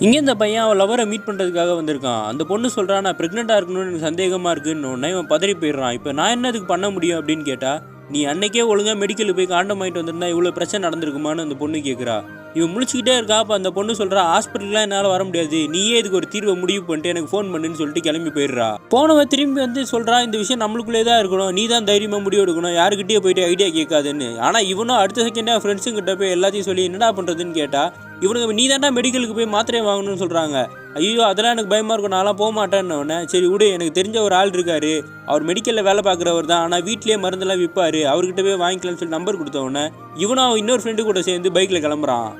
இங்கே இந்த பையன் அவள் லவரை மீட் பண்ணுறதுக்காக வந்திருக்கான். அந்த பொண்ணு சொல்கிறா, நான் ப்ரெக்னெண்ட்டாக இருக்கணும்னு எனக்கு சந்தேகமாக இருக்குன்னு உடனே இவன் பதறி போயிடுறான். இப்போ நான் என்ன அதுக்கு பண்ண முடியும் அப்படின்னு கேட்டால், நீ அன்னைக்கே ஒழுங்காக மெடிக்கலுக்கு போய் காண்டம் வாங்கிட்டு வந்திருந்தா இவ்வளோ பிரச்சனை நடந்திருக்குமான்னு அந்த பொண்ணு கேட்குறா. இவன் முழிச்சிக்கிட்டே இருக்கா. அப்போ அந்த பொண்ணு சொல்கிறா, ஹாஸ்பிட்டல்லாம் என்னால் வர முடியாது, நீயே இதுக்கு ஒரு தீர்வை முடிவு பண்ணிட்டு எனக்கு ஃபோன் பண்ணுன்னு சொல்லிட்டு கிளம்பி போயிடுறா. போனவ திரும்பி வந்து சொல்கிறா, இந்த விஷயம் நம்மளுக்குள்ளே தான் இருக்கணும், நீ தான் தைரியமாக முடிவு எடுக்கணும், யாருக்கிட்டே போயிட்டு ஐடியா கேட்காதுன்னு. ஆனால் இவனும் அடுத்த செகண்டாக ஃப்ரெண்ட்ஸுங்கிட்ட போய் எல்லாத்தையும் சொல்லி என்னடா பண்ணுறதுன்னு கேட்டால், இவனுக்கு நீ தாண்டா மெடிக்கலுக்கு போய் மாத்திரையை வாங்கணும்னு சொல்கிறாங்க. ஐயோ அதெல்லாம் எனக்கு பயமாக இருக்கும், நான்லாம் போக மாட்டேன்னு. சரி விடு, எனக்கு தெரிஞ்ச ஒரு ஆள் இருக்காரு, அவர் மெடிக்கலில் வேலை பார்க்குறவர் தான், ஆனால் வீட்லேயே மருந்தெல்லாம் விற்பார், அவர்கிட்ட போய் வாங்கிக்கலாம்னு சொல்லி நம்பர் கொடுத்தவொடனே இவனும் அவன் இன்னொரு ஃப்ரெண்டு கூட சேர்ந்து பைக்கில் கிளம்புறான்.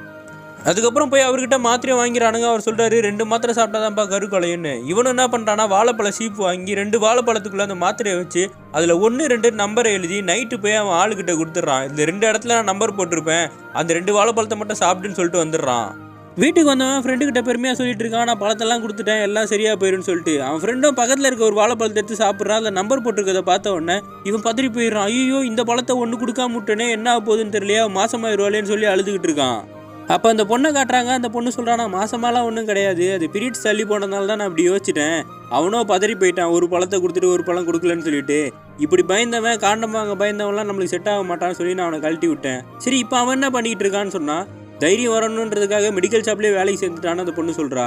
அதுக்கப்புறம் போய் அவர்கிட்ட மாத்திரை வாங்கிறானுங்க. அவர் சொல்கிறாரு, 2 மாத்திரை சாப்பிட்டாதான்ப்பா கருக்கலைன்னு. இவனும் என்ன பண்ணுறான்னா, வாழைப்பழ சீப்பு வாங்கி 2 வாழைப்பழத்துக்குள்ளே அந்த மாத்திரையை வச்சு அதில் 1, 2 நம்பரை எழுதி நைட்டு போய் அவன் ஆளுக்கிட்ட கொடுத்துட்றான். இந்த 2 இடத்துல நான் நம்பர் போட்டிருப்பேன், அந்த 2 வாழைப்பழத்தை மட்டும் சாப்பிட்டுன்னு சொல்லிட்டு வந்துடுறான். வீட்டுக்கு வந்தவன் ஃப்ரெண்டுக்கிட்ட பெருமையாக சொல்லிட்டு இருக்கான், நான் பழத்தெல்லாம் கொடுத்துட்டேன், எல்லாம் சரியாக போயிடுன்னு சொல்லிட்டு. அவன் ஃப்ரெண்டும் பக்கத்தில் இருக்க ஒரு வாழைப்பழத்தை எடுத்து சாப்பிட்றான். அதில் நம்பர் போட்டிருக்கதை பார்த்த உடனே இவன் பதறி போயிடுறான். ஐயோ இந்த பழத்தை ஒன்று கொடுக்காம விட்டனே, என்ன ஆக போகுதுன்னு தெரியலையா, மாசமாயிருவாளேன்னு சொல்லி அழுதுகிட்டு இருக்கான். அப்போ அந்த பொண்ணை காட்டுறாங்க. அந்த பொண்ணு சொல்கிறான், நான் மாசமாலாம் ஒன்றும் கிடையாது, அது பீரியட்ஸ் தள்ளி போனதுனால தான் நான் அப்படி யோசிச்சிட்டேன். அவனோ பதறி போயிட்டான், ஒரு பழத்தை கொடுத்துட்டு ஒரு பழம் கொடுக்கலன்னு சொல்லிட்டு. இப்படி பயந்தவன், காண்டம் வாங்க பயந்தவன்லாம் நம்மளுக்கு செட் ஆக மாட்டான்னு சொல்லி நான் அவனை கழட்டி விட்டேன். சரி இப்போ அவன் என்ன பண்ணிக்கிட்டு இருக்கான்னு சொன்னால், தைரியம் வரணுன்றதுக்காக மெடிக்கல் ஷாப்லேயே வேலைக்கு சேர்ந்துட்டான்னு அந்த பொண்ணு சொல்கிறா.